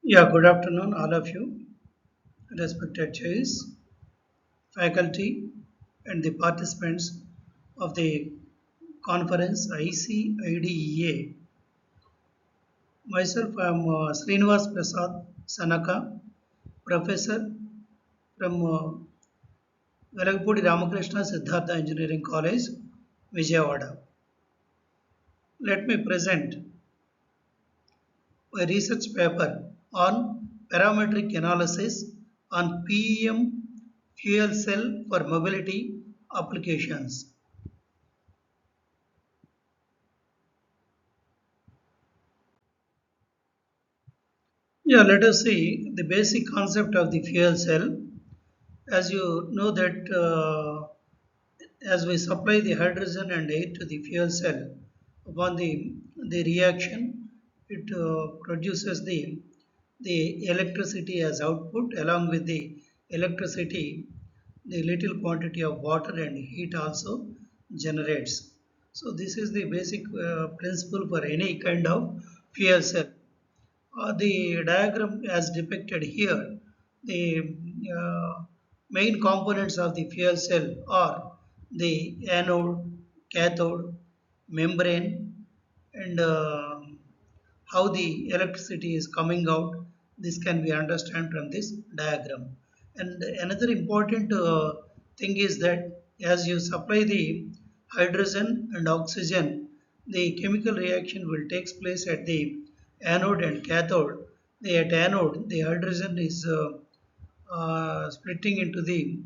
Yeah, good afternoon, all of you, respected chairs, faculty, and the participants of the conference ICIDEA. Myself, I am Srinivas Prasad Sanaka, professor from Velagapudi Ramakrishna Siddhartha Engineering College, Vijayawada. Let me present a research paper on parametric analysis on PEM fuel cell for mobility applications. Yeah, let us see the basic concept of the fuel cell. As you know that as we supply the hydrogen and air to the fuel cell, upon the reaction, it produces the electricity as output. Along with the electricity, the little quantity of water and heat also generates. So this is the basic principle for any kind of fuel cell. The diagram as depicted here, the main components of the fuel cell are the anode, cathode, membrane, and how the electricity is coming out. This can be understood from this diagram. And another important thing is that as you supply the hydrogen and oxygen, the chemical reaction will take place at the anode and cathode. At anode, the hydrogen is splitting into the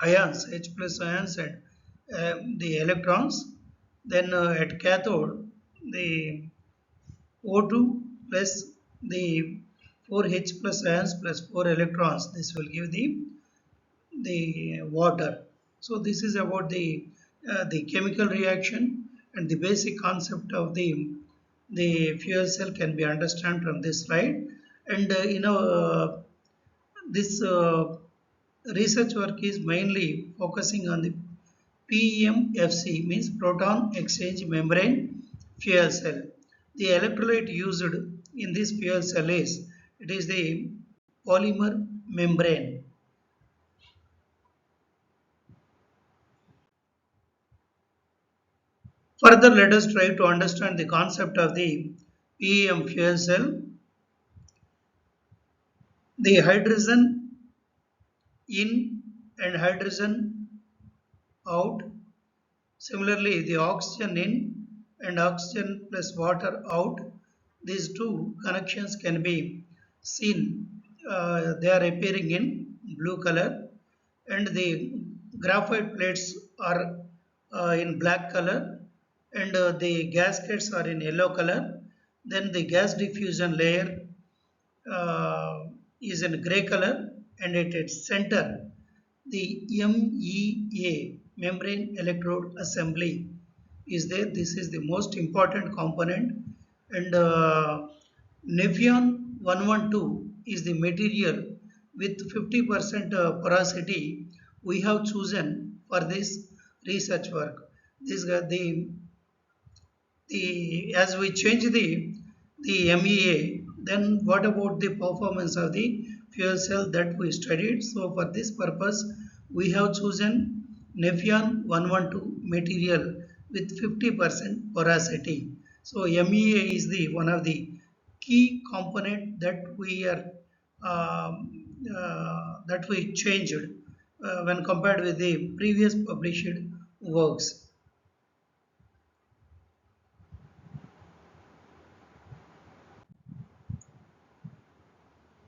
ions, H plus ions and the electrons. Then at cathode, the O2 plus the 4H plus ions plus 4 electrons. This will give the water. So this is about the chemical reaction, and the basic concept of the fuel cell can be understood from this slide. And this research work is mainly focusing on the PEMFC, means proton exchange membrane fuel cell. The electrolyte used in this fuel cell is it is the polymer membrane. Further, let us try to understand the concept of the PEM fuel cell. The hydrogen in and hydrogen out. Similarly, the oxygen in and oxygen plus water out. These two connections can be seen. They are appearing in blue color, and the graphite plates are in black color, and the gaskets are in yellow color. Then the gas diffusion layer uh, is in gray color, and at its center the MEA, membrane electrode assembly, is there. This is the most important component, and Nephyon 112 is the material with 50% porosity we have chosen for this research work. This the as we change the MEA, then what about the performance of the fuel cell that we studied? So for this purpose, we have chosen Nephyon 112 material with 50% porosity. So MEA is the one of the key component that we changed when compared with the previous published works.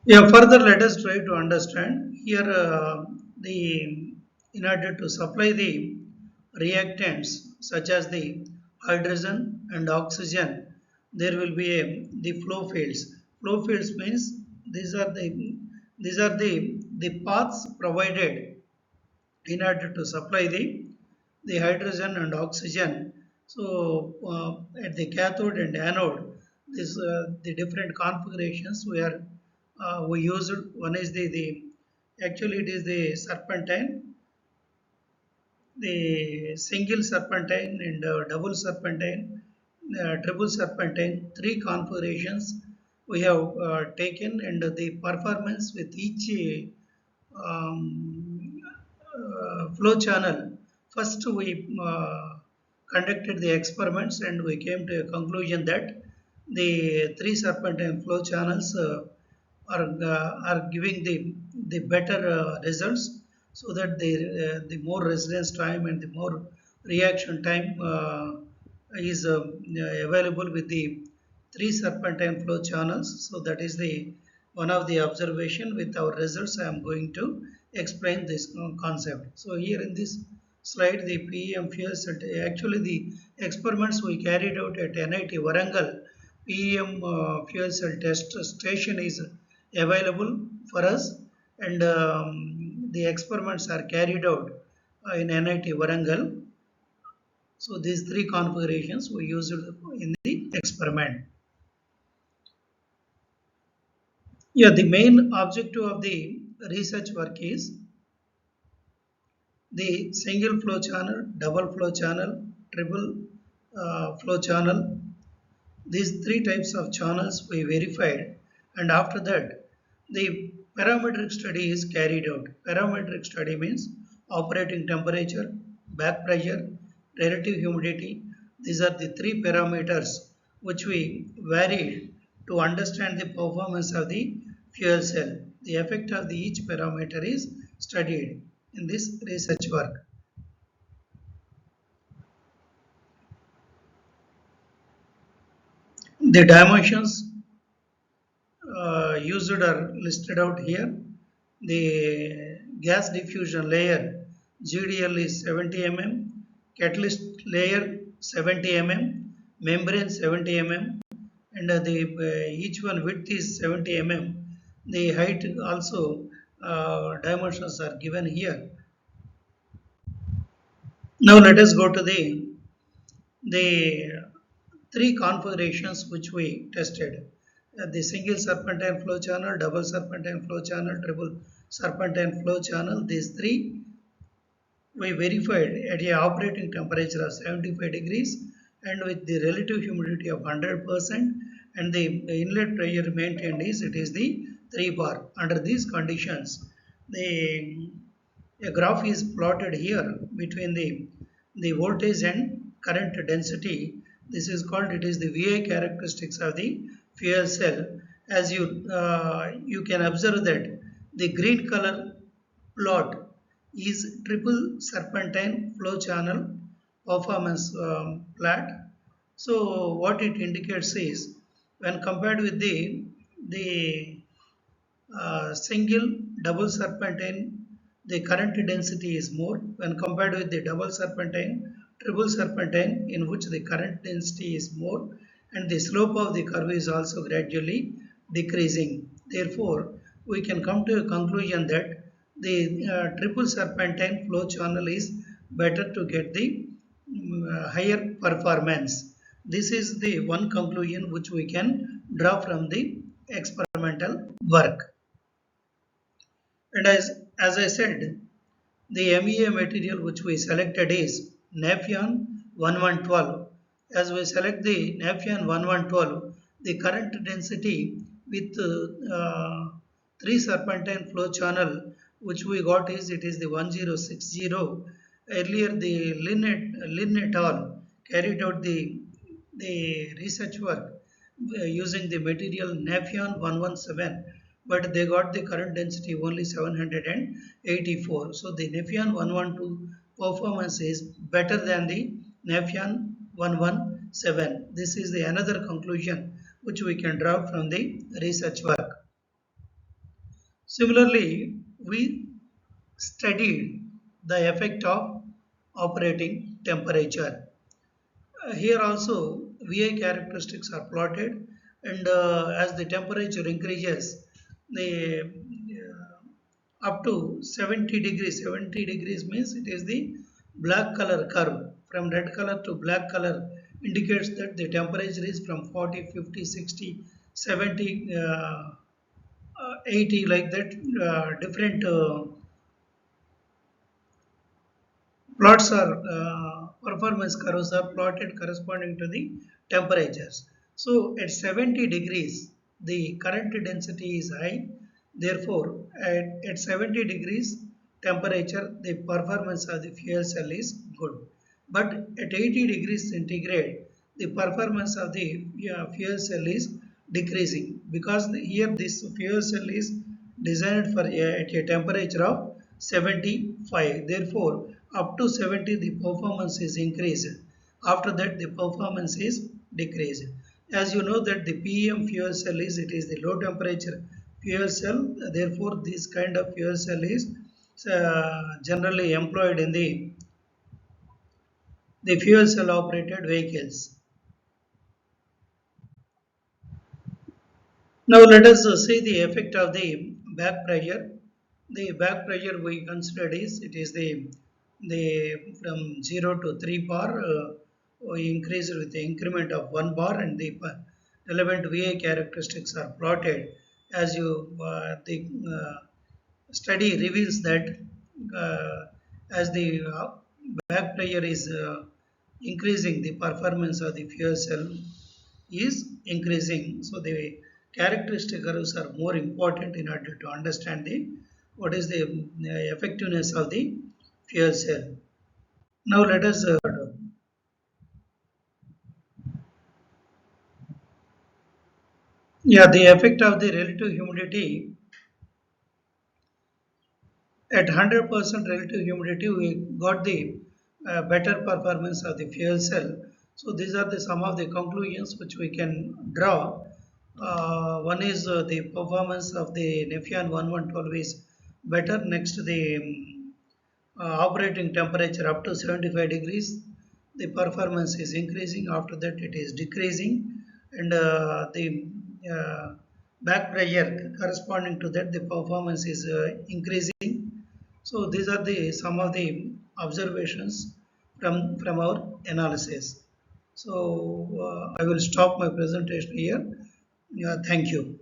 Yeah, further let us try to understand here the in order to supply the reactants such as the hydrogen and oxygen, there will be the flow fields. Flow fields means these are the paths provided in order to supply the hydrogen and oxygen. So at the cathode and anode, this the different configurations where we use one is the actually it is the serpentine, the single serpentine and double serpentine, triple serpentine, three configurations we have taken, and the performance with each um, flow channel. First, we conducted the experiments and we came to a conclusion that the three serpentine flow channels are giving the better results, so that the more residence time and the more reaction time is available with the three serpentine flow channels. So that is the one of the observation. With our results, I am going to explain this concept. So here in this slide, the PEM fuel cell, actually the experiments we carried out at NIT Warangal PEM fuel cell test station is available for us, and the experiments are carried out in NIT Warangal. So these three configurations we used in the experiment. Yeah, the main objective of the research work is the single flow channel, double flow channel, triple flow channel. These three types of channels we verified, and after that, the parametric study is carried out. Parametric study means operating temperature, back pressure, relative humidity. These are the three parameters which we varied to understand the performance of the fuel cell. The effect of the each parameter is studied in this research work. The dimensions used are listed out here. The gas diffusion layer GDL is 70 mm, catalyst layer 70 mm, membrane 70 mm, and the each one width is 70 mm. The height also dimensions are given here. Now let us go to the three configurations which we tested. The single serpentine flow channel, double serpentine flow channel, triple serpentine flow channel. These three we verified at a operating temperature of 75 degrees and with the relative humidity of 100%, and the inlet pressure maintained is it is the 3 bar. Under these conditions, the a graph is plotted here between the voltage and current density. This is called, it is the VI characteristics of the fuel cell. As you can observe that the green color plot is triple serpentine flow channel performance plot. So what it indicates is, when compared with the single double serpentine, the current density is more when compared with the double serpentine, triple serpentine, in which the current density is more, and the slope of the curve is also gradually decreasing. Therefore, we can come to a conclusion that the triple serpentine flow channel is better to get the higher performance. This is the one conclusion which we can draw from the experimental work. And as I said, the MEA material which we selected is Nafion 1112. As we select the Nafion 1112, the current density with three serpentine flow channel which we got is, it is the 1060. Earlier the Lin et al. Carried out the research work using the material Nafion 117, but they got the current density only 784. So the Nafion 112 performance is better than the Nafion 117. This is the another conclusion which we can draw from the research work. Similarly, we studied the effect of operating temperature. Here also VI characteristics are plotted, and as the temperature increases, the up to 70 degrees, 70 degrees means it is the black color curve. From red color to black color indicates that the temperature is from 40, 50, 60, 70, 80, like that. Different plots are performance curves are plotted corresponding to the temperatures. So at 70 degrees, the current density is high. Therefore, at 70 degrees temperature, the performance of the fuel cell is good. But at 80 degrees centigrade, the performance of the fuel cell is decreasing because here this fuel cell is designed for at a temperature of 75. Therefore, up to 70 the performance is increased. After that the performance is decreased. As you know that the PEM fuel cell is it is the low temperature fuel cell. Therefore, this kind of fuel cell is generally employed in the fuel cell operated vehicles. Now let us see the effect of the back pressure. The back pressure we considered is it is the from 0 to 3 bar we increased with the increment of 1 bar and the relevant VA characteristics are plotted as you the study reveals that as the back pressure is increasing, the performance of the fuel cell is increasing. So the characteristic curves are more important in order to understand the what is the effectiveness of the fuel cell. Now let us yeah, the effect of the relative humidity at 100% relative humidity we got the better performance of the fuel cell. So these are the some of the conclusions which we can draw. One is the performance of the Nefion 1112 is better. Next, the operating temperature up to 75 degrees, the performance is increasing. After that, it is decreasing, and the uh, back pressure corresponding to that, the performance is increasing. So these are the some of the observations from our analysis. So I will stop my presentation here. Yeah, thank you.